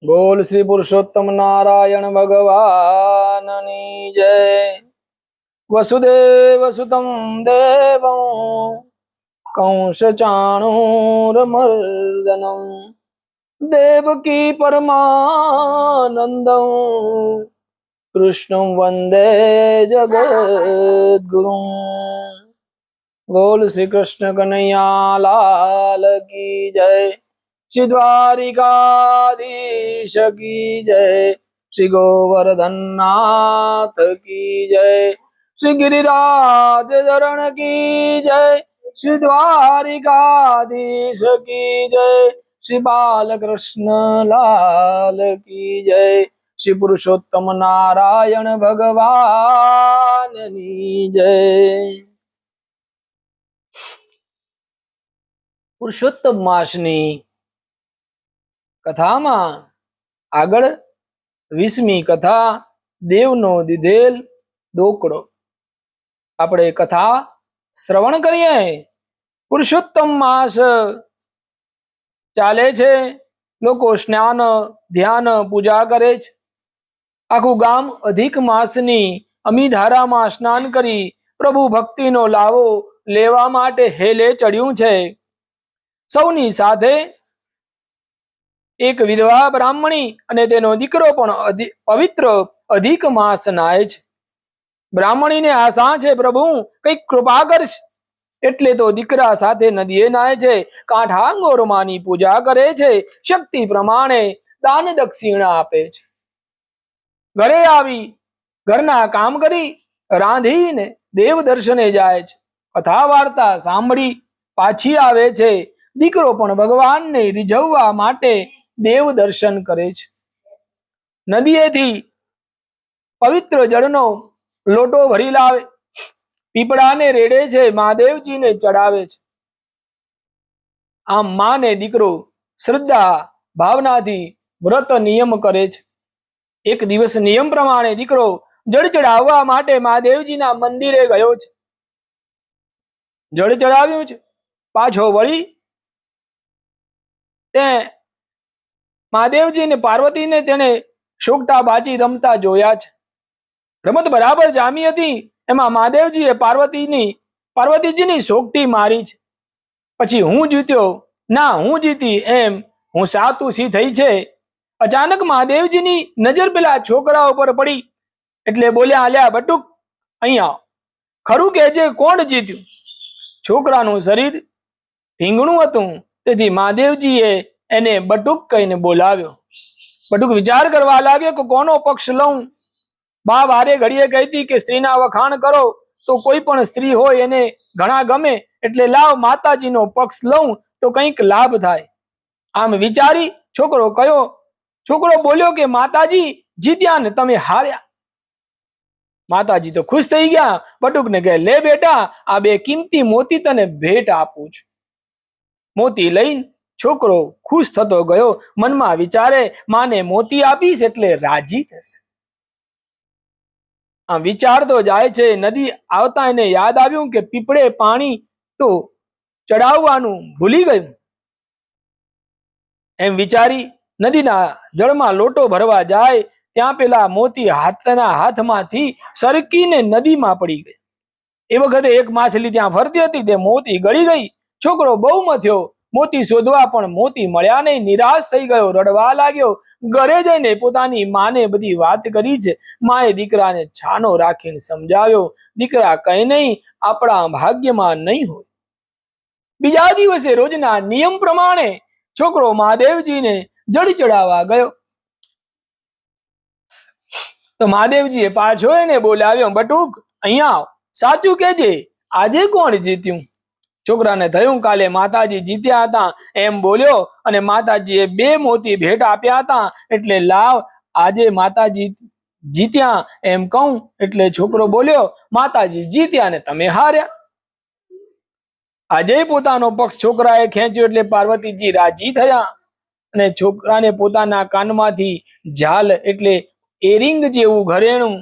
बोल श्री पुरुषोत्तम नारायण भगवान की जय। वसुदेव सुतं देवं कंस चाणूरमर्दनं देवकी परमानंदं कृष्णं वंदे जगद्गुरुं। बोल श्री कृष्ण कन्हैया लाल की जय। श्री द्वारिकाधीश की जय। श्री गोवर्धन नाथ की जय। श्री गिरिराज धरण की जय। श्री द्वारिकाधीश की जय। श्री बालकृष्ण लाल की जय। श्री पुरुषोत्तम नारायण भगवान की जय। પુરુષોત્તમ માસની કથામાં આગળ 20મી કથા દેવનો દીધેલ દોકડો આપણે કથા શ્રવણ કરીએ। પુરુષોત્તમ માસ ચાલે છે, લોકો સ્નાન ધ્યાન પૂજા કરે છે। આખું ગામ અધિક માસની અમીધારામાં સ્નાન કરી પ્રભુ ભક્તિનો લાવો લેવા માટે હેલે ચડ્યું છે। સૌની સાથે એક વિધવા બ્રાહ્મણી અને તેનો દીકરો પણ પવિત્ર અધિક માસ નાય છે। બ્રાહ્મણીને આશા છે પ્રભુ કઈક કૃપા કરશે, એટલે તો દીકરા સાથે નદીએ નાય છે, કાંઠાંગોરમાની પૂજા કરે છે, શક્તિ પ્રમાણે દાન દક્ષિણા આપે છે। ઘરે આવી ઘરના કામ કરી રાંધીને દેવ દર્શને જાય છે। કથા વાર્તા સાંભળી પાછી આવે છે। દીકરો પણ ભગવાનને રીઝવવા માટે દેવ દર્શન કરે છે। નદીએથી પવિત્ર જળનો લોટો ભરી લાવે, પીપળાને રેડે છે, મહાદેવજીને ચડાવે છે। આમ માને દીકરો શ્રદ્ધા ભાવનાથી વ્રત નિયમ કરે છે। એક દિવસ નિયમ પ્રમાણે દીકરો જળ ચડાવવા માટે મહાદેવજીના મંદિરે ગયો છે। જળ ચડાવ્યું છે, પાછો વળી તે મહાદેવજી ને પાર્વતી ને તેને શોકટા બાજી રમતા જોયા છે। રમત બરાબર જામી હતી, એમાં મહાદેવજીએ પાર્વતીજીની શોકટી મારી છે। પછી હું જીત્યો, ના હું જીતી એમ હું સાતુસી થઈ છે। અચાનક મહાદેવજીની નજર પેલા છોકરા ઉપર પડી, એટલે બોલ્યા, આલ્યા બટુક અહીંયા ખરું કહેજે કોણ જીત્યું? છોકરાનું શરીર ઢીંગણું હતું, તેથી મહાદેવજીએ એને બટુક કહીને બોલાવ્યો। બટુક વિચાર કરવા લાગ્યો કે કોનો પક્ષ લઉં। બા વારે ઘડીએ કહેતી કે સ્ત્રીના વખાણ કરો તો કોઈ પણ સ્ત્રી હોય એને ઘણા ગમે, એટલે લાવ માતાજીનો પક્ષ લઉં તો કંઈક લાભ થાય। આમ વિચારી છોકરો બોલ્યો કે માતાજી જીત્યા ને તમે હાર્યા। માતાજી તો ખુશ થઈ ગયા। બટુકને કહે, લે બેટા, આ બે કિંમતી મોતી તને ભેટ આપું છું। મોતી લઈને છોકરો ખુશ થતો ગયો। મનમાં વિચારે, માને મોતી આપીશ એટલે રાજી થશે। આમ વિચારતો જાય છે। નદી આવતા એને યાદ આવ્યું કે પીપળે પાણી તો ચડાવવાનું ભૂલી ગયું। એમ વિચારી નદીના જળમાં લોટો ભરવા જાય, ત્યાં પેલા મોતી હાથમાંથી સરકીને નદીમાં પડી ગઈ। એ વખતે એક માછલી ત્યાં ફરતી હતી, તે મોતી ગળી ગઈ। છોકરો બહુ મથ્યો, મોતી શોધવા પણ મોતી મળ્યા નહીં। નિરાશ થઈ ગયો, રડવા લાગ્યો। ઘરે જઈને પોતાની માને બધી વાત કરી છે। માએ દીકરાને છાનો રાખીને સમજાવ્યો, દીકરા કઈ નહીં, આપણા ભાગ્યમાં નહીં હોય। બીજા દિવસે રોજના નિયમ પ્રમાણે છોકરો મહાદેવજીને જળ ચડાવવા ગયો, તો મહાદેવજીએ પાછો એને બોલાવ્યો, બટુક અહીંયા આવ, સાચું કહેજે આજે કોણ જીત્યું? છોકરાને થયું કાલે માતાજી જીત્યા હતા એમ બોલ્યો, અને માતાજીએ 2 મોતી ભેટ આપ્યા હતા, એટલે લાવ આજે માતાજી જીત્યા એમ કહું। એટલે છોકરો બોલ્યો, માતાજી જીત્યા ને તમે હાર્યા। આજે પોતાનો પક્ષ છોકરાએ ખેંચ્યો એટલે પાર્વતીજી રાજી થયા, અને છોકરાને પોતાના કાનમાંથી ઝાલ એટલે એરિંગ જેવું ઘરેણું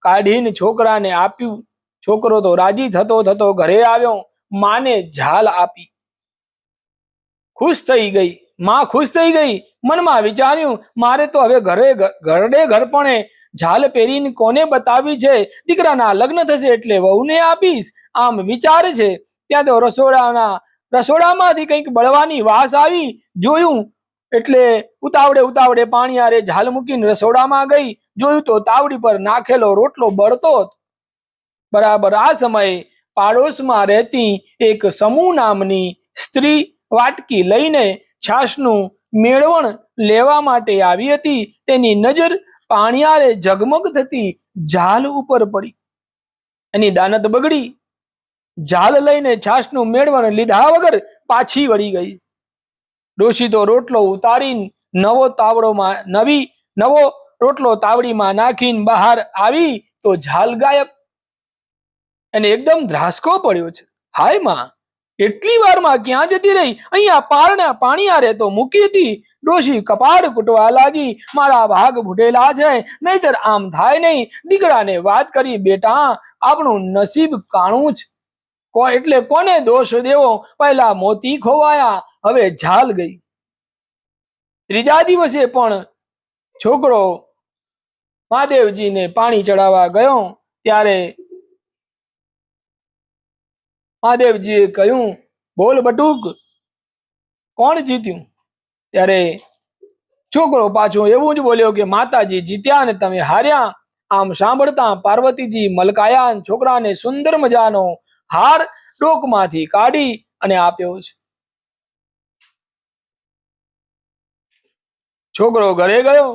કાઢીને છોકરાને આપ્યું। છોકરો તો રાજી થતો ઘરે આવ્યો, માને ઝાલ આપી, ખુશ થઈ ગઈ। માં ખુશ થઈ ગઈ. મનમાં વિચાર્યું, મારે તો હવે ઘરડે ઘરપણે ઝાલ પહેરીને કોને બતાવી છે? દીકરાના લગ્ન થશે એટલે વહુને આપીશ, આમ વિચારે છે. ત્યાં તો રસોડામાંથી કંઈક બળવાની વાસ આવી. જોયું એટલે ઉતાવળે પાણી આરે ઝાલ મૂકીને રસોડામાં ગઈ. જોયું તો તાવડી પર નાખેલો રોટલો બળતો હતો. બરાબર આ સમયે પાડોશમાં રહેતી એક સમૂહ નામની સ્ત્રી વાટકી લઈને છાશનું મેળવણ લેવા માટે આવી હતી. તેની નજર પાણિયારે ઝગમગ થતી ઝાલ ઉપર પડી. એની દાનત બગડી. ઝાલ લઈને છાશનું મેળવણ લીધા વગર પાછી વળી ગઈ. ડોશી તો રોટલો ઉતારીને નવો રોટલો તાવડીમાં નાખીને બહાર આવી તો ઝાલ ગાયબ. એને એકદમ ધ્રાસકો પડ્યો છે. હાય માં, એટલી વારમાં ક્યાં જતી રહી? અહીંયા પાણીયારે તો મૂકી હતી. ડોશી કપાળ કૂટવા લાગી, મારા ભાગ ફૂટેલા છે, નહીતર આમ થાય નહીં. દીકરાને વાત કરી, બેટા આપણું નસીબ કાણું છે, એટલે કોને દોષ દેવો? પહેલા મોતી ખોવાયા, હવે ઝાલ ગઈ. ત્રીજા દિવસે પણ છોકરો મહાદેવજીને પાણી ચડાવવા ગયો. ત્યારે મહાદેવજીએ કહ્યું, બોલ બટુક, કોણ જીત્યું? ત્યારે છોકરો પાછો એવું જ બોલ્યો કે માતાજી જીત્યા ને તમે હાર્યા. આમ સાંભળતા પાર્વતીજી મલકાયા. છોકરાને સુંદર મજાનો હાર ડોકમાંથી કાઢી અને આપ્યો છે. છોકરો ઘરે ગયો.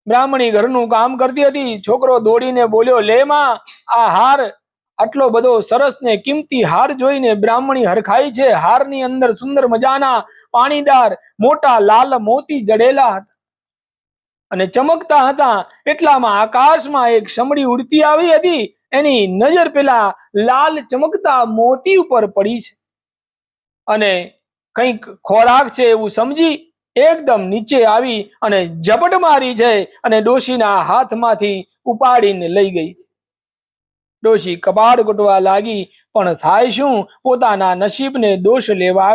બ્રાહ્મણી ઘરનું કામ કરતી હતી. છોકરો દોડીને બોલ્યો, લે માં, આ હાર, આટલો બધો સરસ ને કિંમતી હાર જોઈને બ્રાહ્મણી હરખાઈ છે. હારની અંદર સુંદર મજાના પાણીદાર મોટા લાલ મોતી જડેલા હતા અને ચમકતા હતા. એટલામાં આકાશમાં એક સમડી ઉડતી આવી હતી. એની નજર પેલા લાલ ચમકતા મોતી ઉપર પડી છે અને કંઈક ખોરાક છે એવું સમજી એકદમ નીચે આવી અને ઝપટ મારી છે અને ડોશીના હાથમાંથી ઉપાડીને લઈ ગઈ. ડોશી કપાળ કૂટવા લાગી, પણ થાય શું? પોતાના નસીબને દોષ લેવા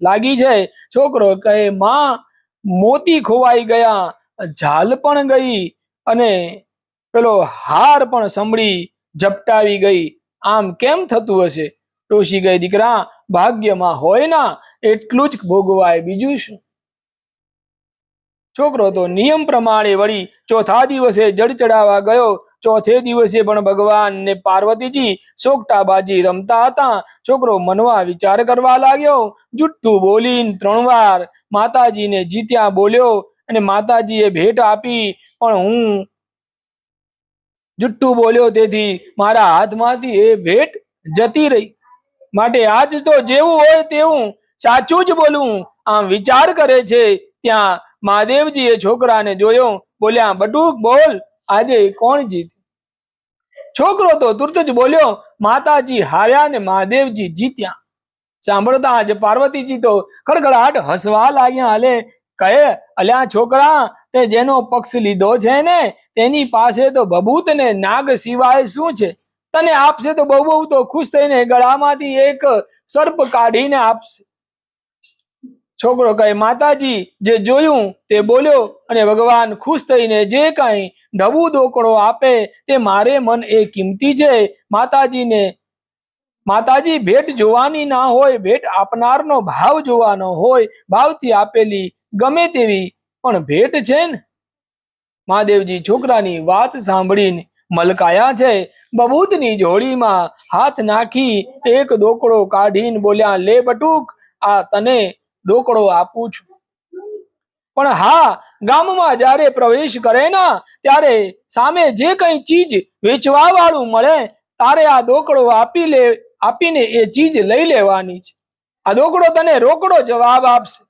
લાગી છે. છોકરો કહે, માં, મોતી ખોવાઈ ગયા, ઝાલ પણ ગઈ અને પેલો હાર પણ સમડી ઝપટાવી ગઈ. આમ કેમ થતું હશે? ડોશી ગઈ, દીકરા, ભાગ્યમાં હોય ના એટલું જ ભોગવાય, બીજું શું? છોકરો તો નિયમ પ્રમાણે વળી ચોથા દિવસે જળ ચડાવવા ગયો. ચોથે દિવસે પણ ભગવાન ને પાર્વતીજી સોગટાબાજી રમતા હતા. છોકરો મનવા વિચાર કરવા લાગ્યો. જુઠ્ઠું બોલીને 3 વાર માતાજીને જીત્યા બોલ્યો અને માતાજીએ ભેટ આપી, પણ હું જુઠ્ઠું બોલ્યો, તેથી મારા હાથમાંથી એ ભેટ જતી રહી. માટે આજ તો જેવું હોય તેવું સાચું જ બોલવું, આમ વિચાર કરે છે. ત્યાં મહાદેવજીએ છોકરાને જોયો. બોલ્યા, બટુક, બોલ, આજે કોણ જીત્યું? છોકરો તો તુરત જ બોલ્યો, માતાજી હાર્યા ને મહાદેવજી જીત્યા. સાંભળતા જ પાર્વતીજી તો ખડખડાટ હસવા લાગ્યા. કહે, અલ્યા છોકરા, તે જેનો પક્ષ લીધો છે ને તેની પાસે તો ભભૂત ને નાગ સિવાય શું છે? તને આપશે તો બહુ તો ખુશ થઈને ગળામાંથી એક સર્પ કાઢીને આપશે. છોકરો કહે, માતાજી જે જોયું તે બોલ્યો અને ભગવાન ખુશ થઈને જે કઈ ઢબુ દોકડો આપે તે મારે મન એ કિંમતી છે. માતાજી ભેટ જોવાની ના હોય, ભેટ આપનારનો ભાવ જોવાનો હોય. ભાવથી આપેલી ગમે તેવી પણ ભેટ છે ને. મહાદેવજી છોકરાની વાત સાંભળીને મલકાયા છે. બબૂતની જોડીમાં હાથ નાખી એક દોકડો કાઢીને બોલ્યા, લે બટુક, આ તને દોકડો આપું છું. પણ હા, ગામમાં જ્યારે પ્રવેશ કરે ના ત્યારે સામે જે કઈ ચીજ વેચવા વાળું મળે તારે આ દોકડો આપીને એ ચીજ લઈ લેવાની છે. આ દોકડો તને રોકડો જવાબ આપશે.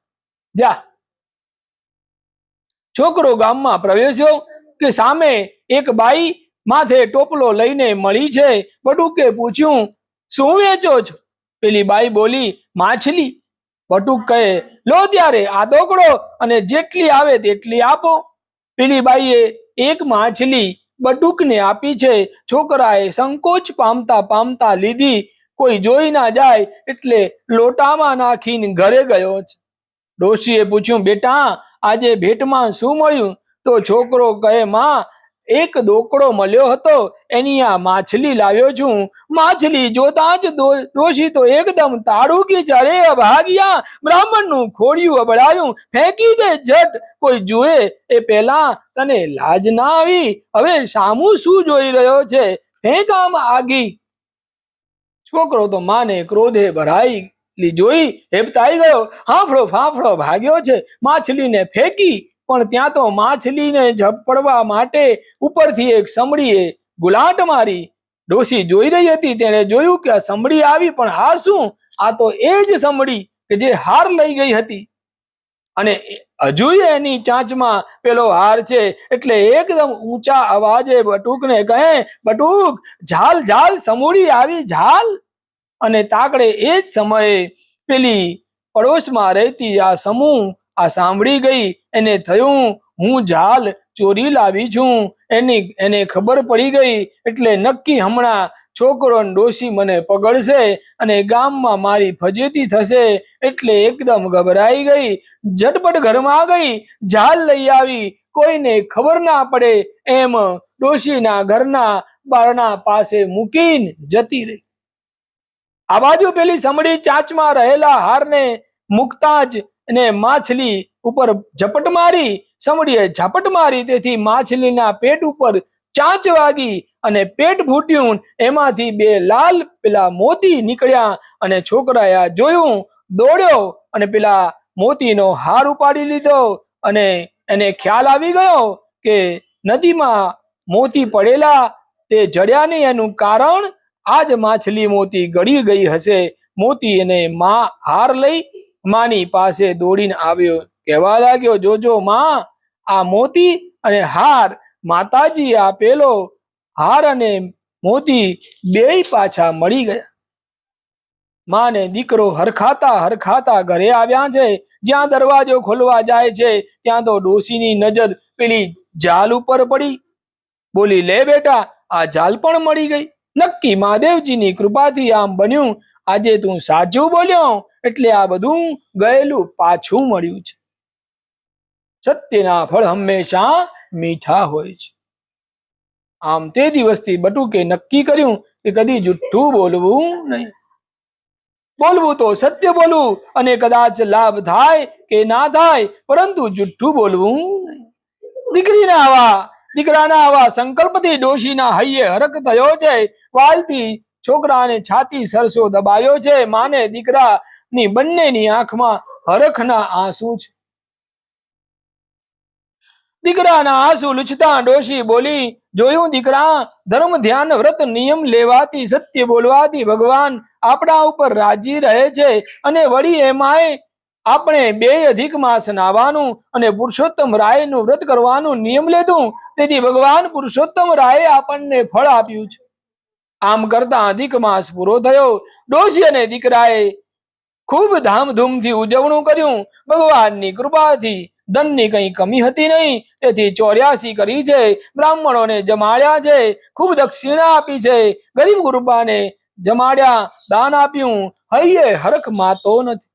જા. છોકરો ગામમાં પ્રવેશ્યો કે સામે એક બાઈ માથે ટોપલો લઈને મળી છે. બટુકે પૂછ્યું, શું વેચો છો? પેલી બાઈ બોલી, માછલી. બટુક કહે, લો ત્યારે આ દોકડો અને જેટલી આવે તેટલી આપો. પેલી બાઈએ એક માછલી બટુકને આપી છે. છોકરાએ સંકોચ પામતા લીધી. કોઈ જોઈ ના જાય એટલે લોટામાં નાખીને ઘરે ગયો છે. ડોશીએ પૂછ્યું, બેટા આજે ભેટમાં શું મળ્યું? તો છોકરો કહે, માં એક દોકડો મળ્યો હતો, એની આ માછલી લાવ્યો છું. માછલી જોતા જ ડોશી તો એકદમ તાડુકી ચારે ભાગ્યા. બ્રાહ્મણનું ખોડિયું અબડાયું, ફેંકી દે ઝટ, કોઈ જુએ એ પેલા તને લાજ ના આવી? હવે સામું શું જોઈ રહ્યો છે? ફેંક આમ આગી. છોકરો તો માને ક્રોધે ભરાઈ જોઈ હેબતાઈ ગયો, હાંફળો ફાંફળો ભાગ્યો છે. માછલીને ફેંકી, પણ ત્યાં તો માછલીને ઝપડવા માટે ઉપરથી એક સમડીએ ગુલાટ મારી. ડોશી જોઈ રહી હતી, તેણે જોયું કે આ સમડી આવી, પણ આ શું? આ તો એ જ સમડી કે જે હાર લઈ ગઈ હતી, અને હજુ એની ચાંચમાં પેલો હાર છે. એટલે એકદમ ઊંચા અવાજે બટુકને કહે, બટુક ઝાલ ઝાલ, સમૂડી આવી ઝાલ. અને તાકડે એ જ સમયે પેલી પડોશમાં રહેતી આ સમૂહ આ સાંભળી ગઈ. એને થયું હું ઝાલ ચોરી લાવી છું. એને ખબર પડી ગઈ એટલે નક્કી હમણાં છોકરો ડોશી મને પકડશે અને ગામમાં મારી ફજેતી થશે. એટલે એકદમ ગભરાઈ ગઈ, ઝટપટ ઘરમાં ગઈ, ઝાલ લઈ આવી, કોઈને ખબર ના પડે એમ ડોશીના ઘરના બારણા પાસે મૂકીને જતી રહી. આ બાજુ પેલી સમડી ચાંચમાં રહેલા હારને મૂકતા જ એને માછલી ઉપર ઝપટ મારી. સમડીએ ઝપટ મારી, તેથી માછલીના પેટ ઉપર ચાંચ વાગી અને પેટ ફૂટ્યું. એમાંથી બે લાલ પેલા મોતી નીકળ્યા અને છોકરાએ જોયું, દોડ્યો અને પેલા મોતીનો હાર ઉપાડી લીધો. અને એને ખ્યાલ આવી ગયો કે નદીમાં મોતી પડેલા તે જડ્યા નહીં, એનું કારણ આજ માછલી મોતી ગળી ગઈ હશે. મોતી એને માં હાર લઈ માની પાસે દોડીને આવ્યો, કહેવા લાગ્યો, જોજો માં, આ મોતી અને હાર માતાજી આપેલો હાર અને મોતી બેય પાછા મળી ગયા. માં ને દીકરો હરખાતા હરખાતા ઘરે આવ્યા છે. જ્યાં દરવાજો ખોલવા જાય છે ત્યાં તો ડોશીની નજર પેલી જાલ ઉપર પડી. બોલી, લે બેટા, આ જાલ પણ મળી ગઈ. નક્કી મહાદેવજીની કૃપાથી આમ બન્યું. આજે તું સાચું બોલ્યો એટલે આ બધું ગયેલું પાછું મળ્યું છે. સત્યના ફળ હંમેશા મીઠા હોય છે. આમ તે દિવસથી બટુકે નક્કી કર્યું કે કદી જુઠ્ઠું બોલવું નહીં. બોલવું તો સત્ય બોલવું, અને કદાચ લાભ થાય કે ના થાય, પરંતુ જુઠ્ઠું બોલવું નહીં. દીકરાના આવા સંકલ્પથી ડોશીના હૈયે હરખ થયો છે. વાલથી છોકરાને છાતી સરસો દબાયો છે. માને દીકરાની બંનેની આંખમાં હરખના આંસુ છે. દીકરાના આંસુ લૂછતા ડોશી બોલી, જોયું દીકરા, ધર્મ ધ્યાન વ્રત નિયમ લેવાથી, સત્ય બોલવાથી ભગવાન આપણા ઉપર રાજી રહે છે. અને વળી એમાંય આપણે બે અધિક માસ નાવાનું અને પુરુષોત્તમ રાયનું વ્રત કરવાનું નિયમ લીધું, તેથી ભગવાન પુરુષોત્તમ રાયે આપણને ફળ આપ્યું છે. આમ કરતા અધિક માસ પૂરો થયો. ડોશી અને દીકરાએ ખૂબ ધામધૂમથી ઉજવણું કર્યું. ભગવાનની કૃપાથી ધનની કઈ કમી હતી નહીં, તેથી 84 કરી છે. બ્રાહ્મણોને જમાડ્યા છે, ખૂબ દક્ષિણા આપી છે, ગરીબ ગુરબાને જમાડ્યા, દાન આપ્યું. હૈયે હરખ માતો નથી.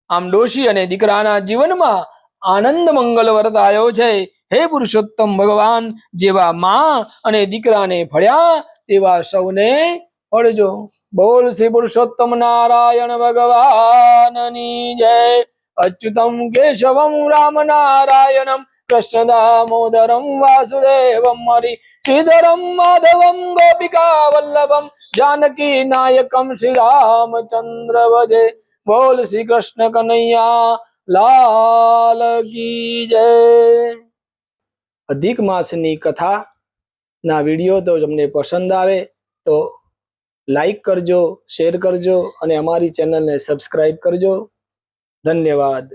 આમ ડોશી અને દીકરાના જીવનમાં આનંદ મંગલ વર્તાયો છે. હે પુરુષોત્તમ ભગવાન, જેવા માં અને દીકરાને ફળ્યા તેવા સૌને ફળજો. બોલ શ્રી પુરુષોત્તમ નારાયણ ભગવાનની જય. અચ્યુતમ કેશવમ રામ નારાયણમ કૃષ્ણ દામોદરમ વાસુદેવમ હરિ શ્રીધરમ માધવમ ગોપિકા વલ્લભમ જાનકી નાયકમ શ્રી રામચંદ્ર ભજે. બોલ શ્રી કૃષ્ણ કનૈયા લાલ કી જય. અધિક માસની કથા ના વિડીયો તો તમને પસંદ આવે તો લાઈક કરજો, શેર કરજો અને અમારી ચેનલને સબસ્ક્રાઇબ કરજો. ધન્યવાદ.